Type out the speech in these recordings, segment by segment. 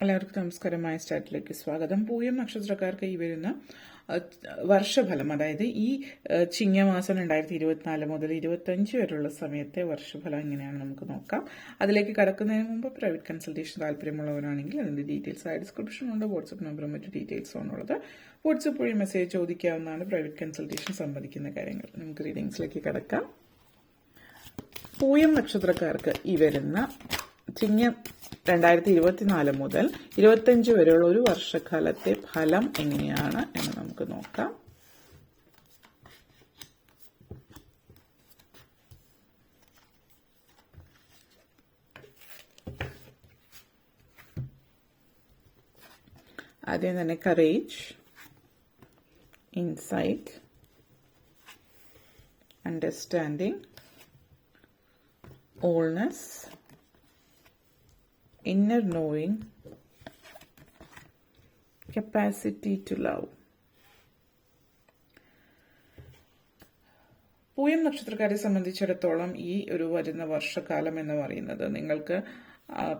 എല്ലാവർക്കും നമസ്കാരം. മായ സ്റ്റാറ്റിലേക്ക് സ്വാഗതം. പൂയം നക്ഷത്രക്കാർക്ക് ഈ വരുന്ന വർഷഫലം, അതായത് ഈ ചിങ്ങമാസം 2024 മുതൽ 25 വരെയുള്ള സമയത്തെ വർഷഫലം എങ്ങനെയാണ് നമുക്ക് നോക്കാം. അതിലേക്ക് കടക്കുന്നതിന് മുമ്പ് പ്രൈവറ്റ് കൺസൾട്ടേഷൻ താല്പര്യമുള്ളവരാണെങ്കിൽ അതിന്റെ ഡീറ്റെയിൽസ് ഡിസ്ക്രിപ്ഷനുണ്ട്. വാട്സ്ആപ്പ് നമ്പറും മറ്റു ഡീറ്റെയിൽസും ആണുള്ളത്. വാട്സ്ആപ്പ് വഴി മെസ്സേജ് ചോദിക്കാവുന്നതാണ്. പ്രൈവറ്റ് കൺസൾട്ടേഷൻ സംബന്ധിക്കുന്ന കാര്യങ്ങൾ. നമുക്ക് റീഡിങ്സിലേക്ക് കടക്കാം. പൂയം നക്ഷത്രക്കാർക്ക് ഈ വരുന്ന ചിങ്ങം 2024 മുതൽ 25 വരെയുള്ള ഒരു വർഷക്കാലത്തെ ഫലം എങ്ങനെയാണ് എന്ന് നമുക്ക് നോക്കാം. ആദ്യം തന്നെ courage, insight, understanding, wholeness, inner knowing, capacity to love. പൂയം നക്ഷത്രക്കാരെ സംബന്ധിച്ചിടത്തോളം ഈ ഒരു വരുന്ന വർഷക്കാലം എന്ന് പറയുന്നത് നിങ്ങൾക്ക്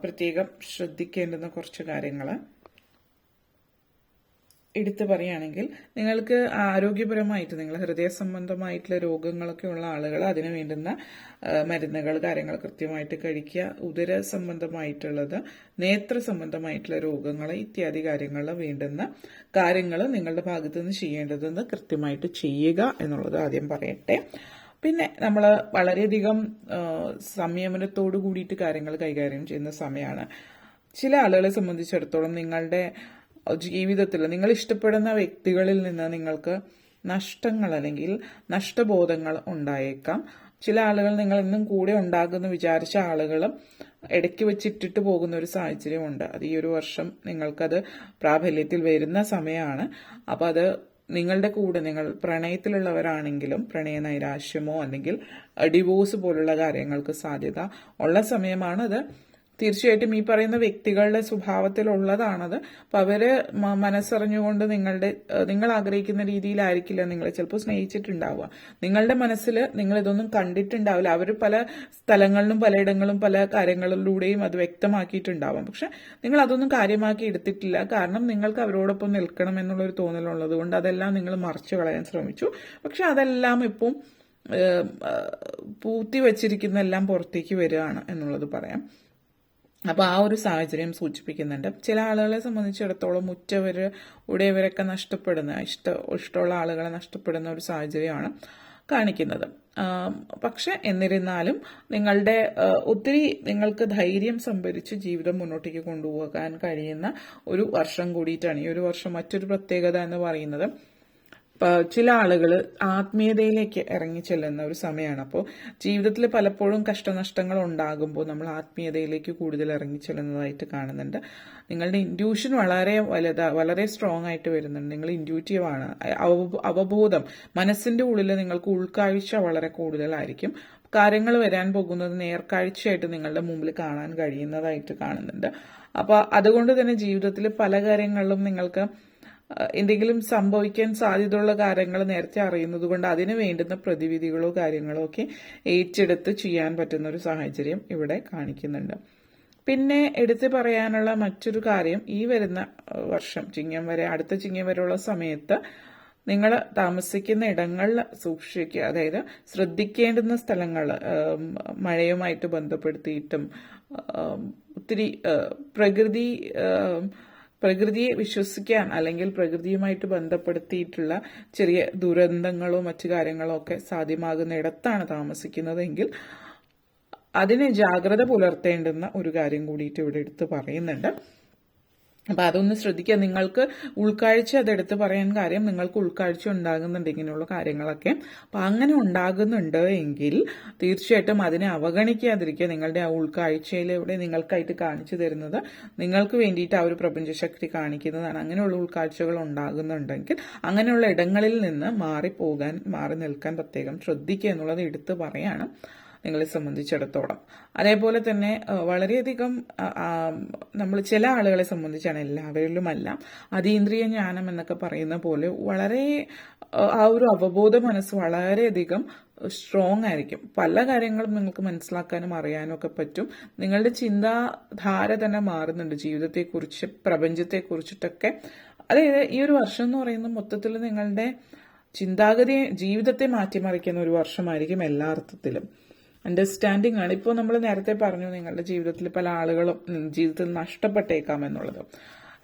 പ്രത്യേകം ശ്രദ്ധിക്കേണ്ടുന്ന കുറച്ച് കാര്യങ്ങൾ എടുത്തു പറയുകയാണെങ്കിൽ, നിങ്ങൾക്ക് ആരോഗ്യപരമായിട്ട് നിങ്ങൾ ഹൃദയ സംബന്ധമായിട്ടുള്ള രോഗങ്ങളൊക്കെ ഉള്ള ആളുകൾ അതിന് വേണ്ടുന്ന മരുന്നുകൾ കാര്യങ്ങൾ കൃത്യമായിട്ട് കഴിക്കുക. ഉദര സംബന്ധമായിട്ടുള്ളത്, നേത്ര സംബന്ധമായിട്ടുള്ള രോഗങ്ങൾ ഇത്യാദി കാര്യങ്ങളിൽ വേണ്ടുന്ന കാര്യങ്ങൾ നിങ്ങളുടെ ഭാഗത്തു നിന്ന് ചെയ്യേണ്ടതെന്ന് കൃത്യമായിട്ട് ചെയ്യുക എന്നുള്ളത് ആദ്യം പറയട്ടെ. പിന്നെ നമ്മൾ വളരെയധികം സംയമനത്തോടു കൂടിയിട്ട് കാര്യങ്ങൾ കൈകാര്യം ചെയ്യുന്ന സമയമാണ്. ചില ആളുകളെ സംബന്ധിച്ചിടത്തോളം നിങ്ങളുടെ ജീവിതത്തിൽ നിങ്ങൾ ഇഷ്ടപ്പെടുന്ന വ്യക്തികളിൽ നിന്ന് നിങ്ങൾക്ക് നഷ്ടങ്ങൾ അല്ലെങ്കിൽ നഷ്ടബോധങ്ങൾ ഉണ്ടായേക്കാം. ചില ആളുകൾ നിങ്ങൾ ഇന്നും കൂടെ ഉണ്ടാകുമെന്ന് വിചാരിച്ച ആളുകളും ഇടയ്ക്ക് വെച്ചിട്ടിട്ട് പോകുന്ന ഒരു സാഹചര്യമുണ്ട്. അത് ഈ ഒരു വർഷം നിങ്ങൾക്കത് പ്രാബല്യത്തിൽ വരുന്ന സമയമാണ്. അപ്പം അത് നിങ്ങളുടെ കൂടെ നിങ്ങൾ പ്രണയത്തിലുള്ളവരാണെങ്കിലും പ്രണയ നൈരാശ്യമോ അല്ലെങ്കിൽ ഡിവോഴ്സ് പോലുള്ള കാര്യങ്ങൾക്ക് സാധ്യത ഉള്ള സമയമാണ്. അത് തീർച്ചയായിട്ടും ഈ പറയുന്ന വ്യക്തികളുടെ സ്വഭാവത്തിലുള്ളതാണത്. അപ്പം അവര് മനസ്സറിഞ്ഞുകൊണ്ട് നിങ്ങൾ ആഗ്രഹിക്കുന്ന രീതിയിലായിരിക്കില്ല നിങ്ങളെ ചിലപ്പോൾ സ്നേഹിച്ചിട്ടുണ്ടാവുക. നിങ്ങളുടെ മനസ്സിൽ നിങ്ങൾ ഇതൊന്നും കണ്ടിട്ടുണ്ടാവില്ല. അവർ പല സ്ഥലങ്ങളിലും പലയിടങ്ങളും പല കാര്യങ്ങളിലൂടെയും അത് വ്യക്തമാക്കിയിട്ടുണ്ടാവാം. പക്ഷെ നിങ്ങൾ അതൊന്നും കാര്യമാക്കി എടുത്തിട്ടില്ല. കാരണം നിങ്ങൾക്ക് അവരോടൊപ്പം നിൽക്കണം എന്നുള്ളൊരു തോന്നലുള്ളത് കൊണ്ട് അതെല്ലാം നിങ്ങൾ മറച്ചു കളയാൻ ശ്രമിച്ചു. പക്ഷെ അതെല്ലാം ഇപ്പം പൂത്തി വച്ചിരിക്കുന്ന എല്ലാം പുറത്തേക്ക് വരികയാണ് എന്നുള്ളത് പറയാം. അപ്പോൾ ആ ഒരു സാഹചര്യം സൂചിപ്പിക്കുന്നുണ്ട്. ചില ആളുകളെ സംബന്ധിച്ചിടത്തോളം ഉടയവരൊക്കെ നഷ്ടപ്പെടുന്ന ഇഷ്ടമുള്ള ആളുകളെ നഷ്ടപ്പെടുന്ന ഒരു സാഹചര്യമാണ് കാണിക്കുന്നത്. പക്ഷെ എന്നിരുന്നാലും ഒത്തിരി നിങ്ങൾക്ക് ധൈര്യം സംഭരിച്ച് ജീവിതം മുന്നോട്ടേക്ക് കൊണ്ടുപോകാൻ കഴിയുന്ന ഒരു വർഷം കൂടിയിട്ടാണ്. ഈ ഒരു വർഷം മറ്റൊരു പ്രത്യേകത എന്ന് പറയുന്നത്, ചില ആളുകൾ ആത്മീയതയിലേക്ക് ഇറങ്ങി ചെല്ലുന്ന ഒരു സമയമാണ്. അപ്പോൾ ജീവിതത്തിൽ പലപ്പോഴും കഷ്ടനഷ്ടങ്ങൾ ഉണ്ടാകുമ്പോൾ നമ്മൾ ആത്മീയതയിലേക്ക് കൂടുതൽ ഇറങ്ങി ചെല്ലുന്നതായിട്ട് കാണുന്നുണ്ട്. നിങ്ങളുടെ ഇൻറ്റ്യൂഷൻ വളരെ സ്ട്രോങ് ആയിട്ട് വരുന്നുണ്ട്. നിങ്ങൾ ഇൻറ്റ്യൂറ്റീവ് ആണ്. അവബോധം, മനസ്സിന്റെ ഉള്ളിൽ നിങ്ങൾക്ക് ഉൾക്കാഴ്ച വളരെ കൂടുതലായിരിക്കും. കാര്യങ്ങൾ വരാൻ പോകുന്നത് നേർക്കാഴ്ചയായിട്ട് നിങ്ങളുടെ മുമ്പിൽ കാണാൻ കഴിയുന്നതായിട്ട് കാണുന്നുണ്ട്. അപ്പോൾ അതുകൊണ്ട് തന്നെ ജീവിതത്തിൽ പല കാര്യങ്ങളിലും നിങ്ങൾക്ക് എന്തെങ്കിലും സംഭവിക്കാൻ സാധ്യതയുള്ള കാര്യങ്ങൾ നേരത്തെ അറിയുന്നത് കൊണ്ട് അതിന് വേണ്ടുന്ന പ്രതിവിധികളോ കാര്യങ്ങളോ ഒക്കെ ഏറ്റെടുത്ത് ചെയ്യാൻ പറ്റുന്ന ഒരു സാഹചര്യം ഇവിടെ കാണിക്കുന്നുണ്ട്. പിന്നെ എടുത്തു പറയാനുള്ള മറ്റൊരു കാര്യം, ഈ വരുന്ന വർഷം അടുത്ത ചിങ്ങം വരെയുള്ള സമയത്ത് നിങ്ങൾ താമസിക്കുന്ന ഇടങ്ങളിൽ സൂക്ഷിക്കുക. അതായത് ശ്രദ്ധിക്കേണ്ടുന്ന സ്ഥലങ്ങൾ മഴയുമായിട്ട് ബന്ധപ്പെടുത്തിയിട്ടും ഒത്തിരി പ്രകൃതിയെ വിശ്വസിക്കാൻ അല്ലെങ്കിൽ പ്രകൃതിയുമായിട്ട് ബന്ധപ്പെടുത്തിയിട്ടുള്ള ചെറിയ ദുരന്തങ്ങളോ മറ്റു കാര്യങ്ങളോ ഒക്കെ സാധ്യമാകുന്ന ഇടത്താണ് താമസിക്കുന്നതെങ്കിൽ അതിന് ജാഗ്രത പുലർത്തേണ്ടുന്ന ഒരു കാര്യം കൂടിയിട്ട് ഇവിടെ എടുത്ത് പറയുന്നുണ്ട്. അപ്പം അതൊന്ന് ശ്രദ്ധിക്കുക. നിങ്ങൾക്ക് ഉൾക്കാഴ്ച അതെടുത്ത് പറയാൻ കാര്യം, നിങ്ങൾക്ക് ഉൾക്കാഴ്ച ഉണ്ടാകുന്നുണ്ട് ഇങ്ങനെയുള്ള കാര്യങ്ങളൊക്കെ. അപ്പം അങ്ങനെ ഉണ്ടാകുന്നുണ്ട് എങ്കിൽ തീർച്ചയായിട്ടും അതിനെ അവഗണിക്കാതിരിക്കുക. നിങ്ങളുടെ ആ ഉൾക്കാഴ്ചയിലൂടെ നിങ്ങൾക്കായിട്ട് കാണിച്ചു തരുന്നത് നിങ്ങൾക്ക് വേണ്ടിയിട്ട് ആ ഒരു പ്രപഞ്ചശക്തി കാണിക്കുന്നതാണ്. അങ്ങനെയുള്ള ഉൾക്കാഴ്ചകൾ ഉണ്ടാകുന്നുണ്ടെങ്കിൽ അങ്ങനെയുള്ള ഇടങ്ങളിൽ നിന്ന് മാറി നിൽക്കാൻ പ്രത്യേകം ശ്രദ്ധിക്കുക എന്നുള്ളത് എടുത്ത് പറയാണ് നിങ്ങളെ സംബന്ധിച്ചിടത്തോളം. അതേപോലെ തന്നെ വളരെയധികം നമ്മൾ ചില ആളുകളെ സംബന്ധിച്ചാണ്, എല്ലാവരിലുമല്ല, അതീന്ദ്രിയ ജ്ഞാനം എന്നൊക്കെ പറയുന്ന പോലെ വളരെ ആ ഒരു അവബോധ മനസ്സ് വളരെയധികം സ്ട്രോങ് ആയിരിക്കും. പല കാര്യങ്ങളും നിങ്ങൾക്ക് മനസ്സിലാക്കാനും അറിയാനും ഒക്കെ പറ്റും. നിങ്ങളുടെ ചിന്താധാര തന്നെ മാറുന്നുണ്ട് ജീവിതത്തെക്കുറിച്ച്, പ്രപഞ്ചത്തെക്കുറിച്ചിട്ടൊക്കെ. അതായത് ഈ ഒരു വർഷം എന്ന് പറയുന്നത് മൊത്തത്തിൽ നിങ്ങളുടെ ചിന്താഗതിയെ, ജീവിതത്തെ മാറ്റിമറിക്കുന്ന ഒരു വർഷമായിരിക്കും എല്ലാ അർത്ഥത്തിലും. അണ്ടർസ്റ്റാൻഡിങ് ആണ്. ഇപ്പോൾ നമ്മൾ നേരത്തെ പറഞ്ഞു നിങ്ങളുടെ ജീവിതത്തിൽ പല ആളുകളും ജീവിതത്തിൽ നഷ്ടപ്പെട്ടേക്കാം എന്നുള്ളത്.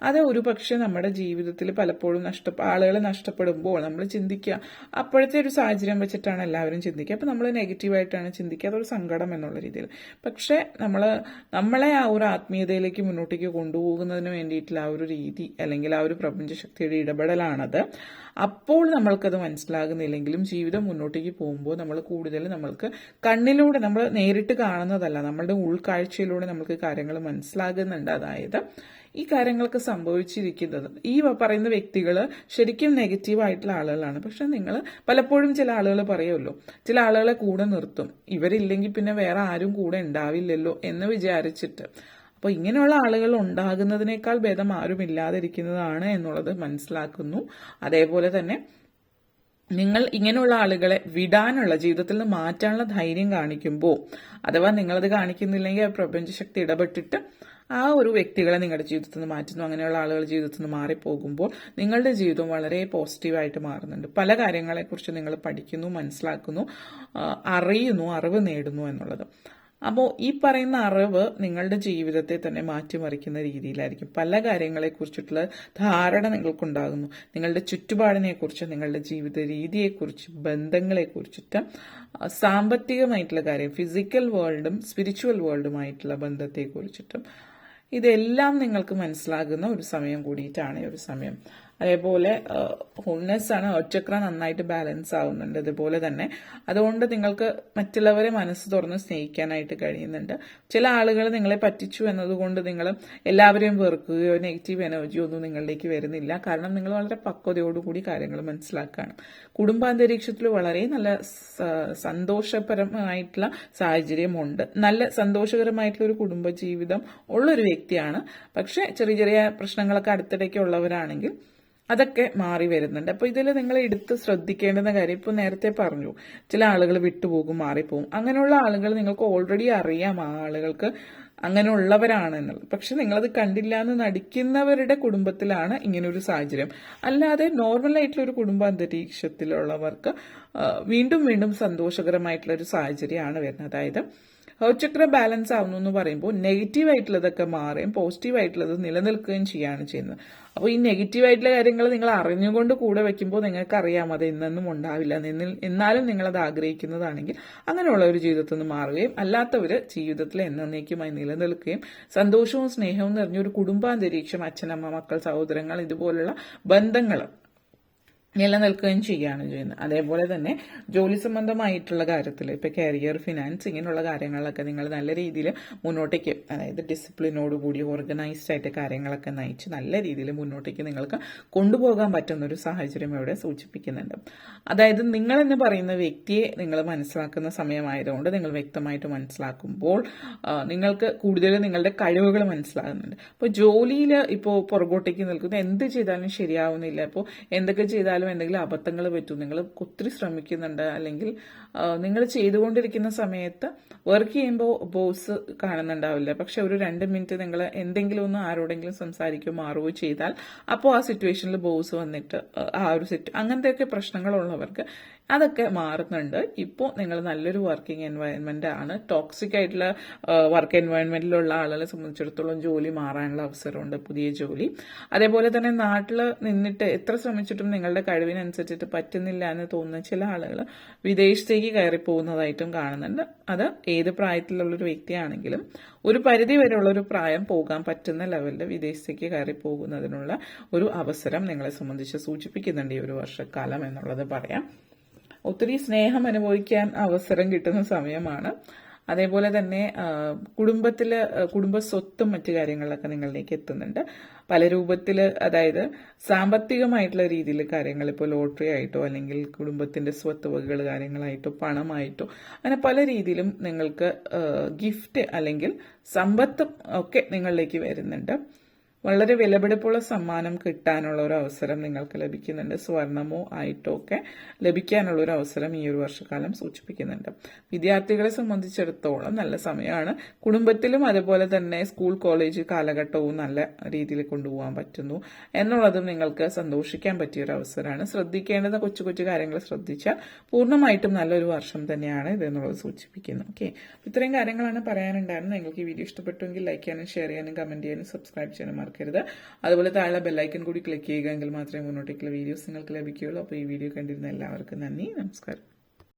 അത് ഒരു പക്ഷെ നമ്മുടെ ജീവിതത്തിൽ പലപ്പോഴും ആളുകളെ നഷ്ടപ്പെടുമ്പോൾ നമ്മൾ ചിന്തിക്കുക, അപ്പോഴത്തെ ഒരു സാഹചര്യം വെച്ചിട്ടാണ് എല്ലാവരും ചിന്തിക്കുക. അപ്പം നമ്മൾ നെഗറ്റീവായിട്ടാണ് ചിന്തിക്കുക, അതൊരു സങ്കടം എന്നുള്ള രീതിയിൽ. പക്ഷെ നമ്മളെ ആ ഒരു ആത്മീയതയിലേക്ക് മുന്നോട്ടേക്ക് കൊണ്ടുപോകുന്നതിന് വേണ്ടിയിട്ടുള്ള ആ ഒരു രീതി അല്ലെങ്കിൽ ആ ഒരു പ്രപഞ്ചശക്തിയുടെ ഇടപെടലാണത്. അപ്പോൾ നമ്മൾക്കത് മനസ്സിലാകുന്നില്ലെങ്കിലും ജീവിതം മുന്നോട്ടേക്ക് പോകുമ്പോൾ നമ്മൾക്ക് കണ്ണിലൂടെ നമ്മൾ നേരിട്ട് കാണുന്നതല്ല, നമ്മളുടെ ഉൾക്കാഴ്ചയിലൂടെ നമുക്ക് കാര്യങ്ങൾ മനസ്സിലാകുന്നുണ്ട്. അതായത് ഈ കാര്യങ്ങളൊക്കെ സംഭവിച്ചിരിക്കുന്നത് ഈ പറയുന്ന വ്യക്തികൾ ശരിക്കും നെഗറ്റീവ് ആയിട്ടുള്ള ആളുകളാണ്. പക്ഷെ നിങ്ങൾ പലപ്പോഴും ചില ആളുകൾ പറയുമല്ലോ, ചില ആളുകളെ കൂടെ നിർത്തും, ഇവരില്ലെങ്കിൽ പിന്നെ വേറെ ആരും കൂടെ ഉണ്ടാവില്ലല്ലോ എന്ന് വിചാരിച്ചിട്ട്. അപ്പോൾ ഇങ്ങനെയുള്ള ആളുകൾ ഉണ്ടാകുന്നതിനേക്കാൾ ഭേദം ആരും ഇല്ലാതിരിക്കുന്നതാണ് എന്നുള്ളത് മനസ്സിലാക്കുന്നു. അതേപോലെ തന്നെ നിങ്ങൾ ഇങ്ങനെയുള്ള ആളുകളെ വിടാനുള്ള, ജീവിതത്തിൽ നിന്ന് മാറ്റാനുള്ള ധൈര്യം കാണിക്കുമ്പോൾ, അഥവാ നിങ്ങളത് കാണിക്കുന്നില്ലെങ്കിൽ ആ പ്രപഞ്ചശക്തി ഇടപെട്ടിട്ട് ആ ഒരു വ്യക്തികളെ നിങ്ങളുടെ ജീവിതത്തിൽ നിന്ന് മാറ്റുന്നു. അങ്ങനെയുള്ള ആളുകൾ ജീവിതത്തിൽ നിന്ന് മാറിപ്പോകുമ്പോൾ നിങ്ങളുടെ ജീവിതം വളരെ പോസിറ്റീവായിട്ട് മാറുന്നുണ്ട്. പല കാര്യങ്ങളെക്കുറിച്ച് നിങ്ങൾ പഠിക്കുന്നു, മനസ്സിലാക്കുന്നു, അറിവ് നേടുന്നു എന്നുള്ളത്. അപ്പോൾ ഈ പറയുന്ന അറിവ് നിങ്ങളുടെ ജീവിതത്തെ തന്നെ മാറ്റിമറിക്കുന്ന രീതിയിലായിരിക്കും. പല കാര്യങ്ങളെക്കുറിച്ചിട്ടുള്ള ധാരണ നിങ്ങൾക്കുണ്ടാകുന്നു. നിങ്ങളുടെ ചുറ്റുപാടിനെക്കുറിച്ച്, നിങ്ങളുടെ ജീവിത രീതിയെക്കുറിച്ച്, ബന്ധങ്ങളെക്കുറിച്ചിട്ട്, സാമ്പത്തികമായിട്ടുള്ള കാര്യം, ഫിസിക്കൽ വേൾഡും സ്പിരിച്വൽ വേൾഡുമായിട്ടുള്ള ബന്ധത്തെക്കുറിച്ചിട്ടും ഇതെല്ലാം നിങ്ങൾക്ക് മനസ്സിലാകുന്ന ഒരു സമയം കൂടിയിട്ടാണ് ഈ ഒരു സമയം. അതേപോലെ ഹോൾനെസ് ആണ്, ചക്ര നന്നായിട്ട് ബാലൻസ് ആവുന്നുണ്ട്. അതുപോലെ തന്നെ അതുകൊണ്ട് നിങ്ങൾക്ക് മറ്റുള്ളവരെ മനസ്സ് തുറന്ന് സ്നേഹിക്കാനായിട്ട് കഴിയുന്നുണ്ട്. ചില ആളുകൾ നിങ്ങളെ പറ്റിച്ചു എന്നതുകൊണ്ട് നിങ്ങൾ എല്ലാവരെയും വെറുക്കുകയോ നെഗറ്റീവ് എനർജിയോ ഒന്നും നിങ്ങളിലേക്ക് വരുന്നില്ല. കാരണം നിങ്ങൾ വളരെ പക്വതയോടുകൂടി കാര്യങ്ങൾ മനസ്സിലാക്കുകയാണ്. കുടുംബാന്തരീക്ഷത്തിൽ വളരെ നല്ല സന്തോഷപരമായിട്ടുള്ള സാഹചര്യമുണ്ട്. നല്ല സന്തോഷകരമായിട്ടുള്ള ഒരു കുടുംബജീവിതം ഉള്ളൊരു വ്യക്തിയാണ്. പക്ഷെ ചെറിയ ചെറിയ പ്രശ്നങ്ങളൊക്കെ അടുത്തിടയ്ക്ക് ഉള്ളവരാണെങ്കിൽ അതൊക്കെ മാറി വരുന്നുണ്ട്. അപ്പോൾ ഇതിൽ നിങ്ങൾ എടുത്ത് ശ്രദ്ധിക്കേണ്ടുന്ന കാര്യം, ഇപ്പോൾ നേരത്തെ പറഞ്ഞു ചില ആളുകൾ വിട്ടുപോകും, മാറിപ്പോകും. അങ്ങനെയുള്ള ആളുകൾ നിങ്ങൾക്ക് ഓൾറെഡി അറിയാം, ആ ആളുകൾക്ക് അങ്ങനെയുള്ളവരാണെന്നുള്ളത്. പക്ഷെ നിങ്ങളത് കണ്ടില്ല എന്ന് നടിക്കുന്നവരുടെ കുടുംബത്തിലാണ് ഇങ്ങനൊരു സാഹചര്യം. അല്ലാതെ നോർമലായിട്ടുള്ള ഒരു കുടുംബ അന്തരീക്ഷത്തിലുള്ളവർക്ക് വീണ്ടും വീണ്ടും സന്തോഷകരമായിട്ടുള്ള ഒരു സാഹചര്യമാണ് വരുന്നത്. അതായത് ചക്ര ബാലൻസ് ആവുന്നു എന്ന് പറയുമ്പോൾ നെഗറ്റീവ് ആയിട്ടുള്ളതൊക്കെ മാറുകയും പോസിറ്റീവ് ആയിട്ടുള്ളത് നിലനിൽക്കുകയും ചെയ്യുകയാണ് ചെയ്യുന്നത്. അപ്പോൾ ഈ നെഗറ്റീവ് ആയിട്ടുള്ള കാര്യങ്ങൾ നിങ്ങൾ അറിഞ്ഞുകൊണ്ട് കൂടെ വെക്കുമ്പോൾ നിങ്ങൾക്ക് അറിയാം അത് ഇന്നൊന്നും ഉണ്ടാവില്ല. എന്നാലും നിങ്ങളത് ആഗ്രഹിക്കുന്നതാണെങ്കിൽ അങ്ങനെയുള്ള ഒരു ജീവിതത്തിൽ നിന്ന് മാറുകയും അല്ലാത്തവർ ജീവിതത്തിൽ എന്നേക്കുമായി നിലനിൽക്കുകയും സന്തോഷവും സ്നേഹവും നിറഞ്ഞൊരു കുടുംബാന്തരീക്ഷം, അച്ഛനമ്മ, മക്കൾ, സഹോദരങ്ങൾ, ഇതുപോലുള്ള ബന്ധങ്ങൾ നിലനിൽക്കുകയും ചെയ്യുകയാണ് ചെയ്യുന്നത്. അതേപോലെ തന്നെ ജോലി സംബന്ധമായിട്ടുള്ള കാര്യത്തിൽ ഇപ്പോൾ കരിയർ, ഫിനാൻസ്, ഇങ്ങനെയുള്ള കാര്യങ്ങളിലൊക്കെ നിങ്ങൾ നല്ല രീതിയിൽ മുന്നോട്ടേക്ക്, അതായത് ഡിസിപ്ലിനോടുകൂടി ഓർഗനൈസ്ഡ് ആയിട്ട് കാര്യങ്ങളൊക്കെ നയിച്ച് നല്ല രീതിയിൽ മുന്നോട്ടേക്ക് നിങ്ങൾക്ക് കൊണ്ടുപോകാൻ പറ്റുന്ന ഒരു സാഹചര്യം ഇവിടെ സൂചിപ്പിക്കുന്നുണ്ട്. അതായത് നിങ്ങളെന്ന് പറയുന്ന വ്യക്തിയെ നിങ്ങൾ മനസ്സിലാക്കുന്ന സമയമായതുകൊണ്ട് നിങ്ങൾ വ്യക്തമായിട്ട് മനസ്സിലാക്കുമ്പോൾ നിങ്ങൾക്ക് കൂടുതൽ നിങ്ങളുടെ കഴിവുകൾ മനസ്സിലാകുന്നുണ്ട്. ഇപ്പോൾ ജോലിയിൽ ഇപ്പോൾ പുറകോട്ടേക്ക് നിൽക്കുന്നത് എന്ത് ചെയ്താലും ശരിയാവുന്നില്ല. ഇപ്പോൾ എന്തൊക്കെ ചെയ്താലും എന്തെങ്കിലും അബദ്ധങ്ങൾ പറ്റും. നിങ്ങൾ ഒത്തിരി ശ്രമിക്കുന്നുണ്ട്, അല്ലെങ്കിൽ നിങ്ങൾ ചെയ്തുകൊണ്ടിരിക്കുന്ന സമയത്ത് വർക്ക് ചെയ്യുമ്പോൾ ബോസ് കാണുന്നുണ്ടാവില്ല. പക്ഷെ ഒരു 2 മിനിറ്റ് നിങ്ങൾ എന്തെങ്കിലും ഒന്ന് ആരോടെങ്കിലും സംസാരിക്കുകയോ മാറുകയോ ചെയ്താൽ അപ്പോൾ ആ സിറ്റുവേഷനിൽ ബോസ് വന്നിട്ട് ആ ഒരു അങ്ങനത്തെയൊക്കെ പ്രശ്നങ്ങളുള്ളവർക്ക് അതൊക്കെ മാറുന്നുണ്ട്. ഇപ്പോൾ നിങ്ങൾ നല്ലൊരു വർക്കിംഗ് എൻവയൺമെന്റ് ആണ്. ടോക്സിക് ആയിട്ടുള്ള വർക്ക് എൻവയൺമെന്റിലുള്ള ആളുകളെ സംബന്ധിച്ചിടത്തോളം ജോലി മാറാനുള്ള അവസരമുണ്ട്, പുതിയ ജോലി. അതേപോലെ തന്നെ നാട്ടിൽ നിന്നിട്ട് എത്ര ശ്രമിച്ചിട്ടും നിങ്ങളുടെ കഴിവിനനുസരിച്ചിട്ട് പറ്റുന്നില്ല എന്ന് തോന്നുന്ന ചില ആളുകൾ വിദേശത്തേക്ക് കയറി പോകുന്നതായിട്ടും കാണുന്നുണ്ട്. അത് ഏത് പ്രായത്തിലുള്ളൊരു വ്യക്തിയാണെങ്കിലും ഒരു പരിധി വരെയുള്ളൊരു പ്രായം പോകാൻ പറ്റുന്ന ലെവലിൽ വിദേശത്തേക്ക് കയറി പോകുന്നതിനുള്ള ഒരു അവസരം നിങ്ങളെ സംബന്ധിച്ച് സൂചിപ്പിക്കുന്നുണ്ട് ഈ ഒരു വർഷക്കാലം എന്നുള്ളത് പറയാം. ഒത്തിരി സ്നേഹം അനുഭവിക്കാൻ അവസരം കിട്ടുന്ന സമയമാണ്. അതേപോലെ തന്നെ കുടുംബ സ്വത്തും മറ്റു കാര്യങ്ങളിലൊക്കെ നിങ്ങളിലേക്ക് എത്തുന്നുണ്ട് പല രൂപത്തിൽ. അതായത് സാമ്പത്തികമായിട്ടുള്ള രീതിയിൽ കാര്യങ്ങൾ, ഇപ്പോൾ ലോട്ടറി ആയിട്ടോ അല്ലെങ്കിൽ കുടുംബത്തിന്റെ സ്വത്ത് വകകൾ കാര്യങ്ങളായിട്ടോ പണമായിട്ടോ അങ്ങനെ പല രീതിയിലും നിങ്ങൾക്ക് ഗിഫ്റ്റ് അല്ലെങ്കിൽ സമ്പത്തും ഒക്കെ നിങ്ങളിലേക്ക് വരുന്നുണ്ട്. വളരെ വിലപിടിപ്പുള്ള സമ്മാനം കിട്ടാനുള്ള ഒരു അവസരം നിങ്ങൾക്ക് ലഭിക്കുന്നുണ്ട്. സ്വർണമോ ആയിട്ടോ ഒക്കെ ലഭിക്കാനുള്ള ഒരു അവസരം ഈ ഒരു വർഷക്കാലം സൂചിപ്പിക്കുന്നുണ്ട്. വിദ്യാർത്ഥികളെ സംബന്ധിച്ചിടത്തോളം നല്ല സമയമാണ്. കുടുംബത്തിലും അതുപോലെ തന്നെ സ്കൂൾ കോളേജ് കാലഘട്ടവും നല്ല രീതിയിൽ കൊണ്ടുപോകാൻ പറ്റുന്നു എന്നുള്ളതും നിങ്ങൾക്ക് സന്തോഷിക്കാൻ പറ്റിയ ഒരു അവസരമാണ്. ശ്രദ്ധിക്കേണ്ടുന്ന കൊച്ചു കൊച്ചു കാര്യങ്ങൾ ശ്രദ്ധിച്ചാൽ പൂർണ്ണമായിട്ടും നല്ലൊരു വർഷം തന്നെയാണ് ഇതെന്നുള്ളത് സൂചിപ്പിക്കുന്നു. ഓക്കെ, ഇത്രയും കാര്യങ്ങളാണ് പറയാനുണ്ടായിരുന്നത്. നിങ്ങൾക്ക് ഈ വീഡിയോ ഇഷ്ടപ്പെട്ടുവെങ്കിൽ ലൈക്ക് ചെയ്യാനും ഷെയർ ചെയ്യാനും കമന്റ് ചെയ്യാനും സബ്സ്ക്രൈബ് ചെയ്യാനും മറക്കരുത്. അതുപോലെ താഴെ ബെല്ലൈക്കൺ കൂടി ക്ലിക്ക് ചെയ്യുക, എങ്കിൽ മാത്രമേ മുന്നോട്ടേക്കുള്ള വീഡിയോസ് നിങ്ങൾക്ക് ലഭിക്കുകയുള്ളൂ. അപ്പോൾ ഈ വീഡിയോ കണ്ടിരുന്ന എല്ലാവർക്കും നന്ദി, നമസ്കാരം.